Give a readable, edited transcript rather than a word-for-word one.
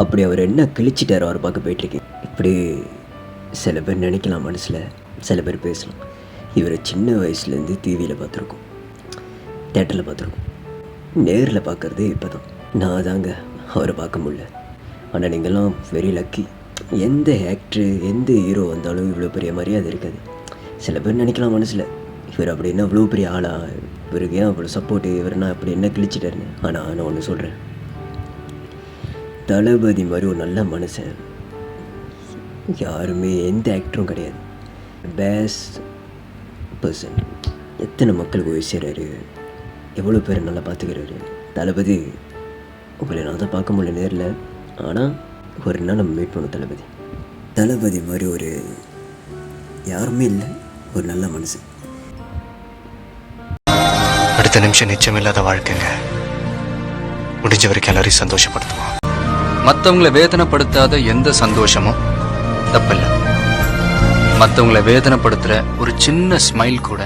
அப்படி அவர் என்ன கிழிச்சிட்டாரோ அவர் பார்க்க போயிட்டுருக்கேன். இப்படி சில பேர் நினைக்கலாம், மனசில் சில பேர் பேசலாம், இவரை சின்ன வயசுலேருந்து டிவியில் பார்த்துருக்கோம், தேட்டரில் பார்த்துருக்கோம், நேரில் பார்க்குறதே இப்போ தான். நான் தாங்க அவரை பார்க்க முடியல. ஆனால் நீங்கள்லாம் வெரி லக்கி. எந்த ஆக்டரு எந்த ஹீரோ வந்தாலும் இவ்வளோ பெரிய மரியாதை இருக்காது. சில பேர் நினைக்கலாம் மனசில், இவர் அப்படின்னா அவ்வளோ பெரிய ஆளா, இவருக்கு ஏன் அவ்வளோ சப்போர்ட்டு, இவர்னா அப்படி என்ன கிழிச்சிட்டாருன்னு. ஆனால் நான் ஒன்று சொல்கிறேன், தளபதி மாதிரி ஒரு நல்ல மனுஷன் யாருமே எந்த ஆக்டரும் கிடையாது. Best person. எத்தனை மக்களுக்கு போய் செய்கிறாரு, எவ்வளோ பேர் நல்லா பார்த்துக்கிறாரு. தளபதி உங்களை நான் தான் பார்க்க முடியல நேரில், ஆனால் ஒரு நாள் நம்ம மீட் பண்ணோம். தளபதி மாதிரி ஒரு யாருமே இல்லை, ஒரு நல்ல மனுஷன். அடுத்த நிமிஷம் நிச்சயமில்லாத வாழ்க்கைங்க. முடிஞ்ச வரைக்கும் எல்லாரையும் சந்தோஷப்படுத்துவோம். மற்றவங்களை வேதனைப்படுத்தாத எந்த சந்தோஷமும் தப்பில்லை. மற்றவங்களை வேதனைப்படுத்துகிற ஒரு சின்ன ஸ்மைல் கூட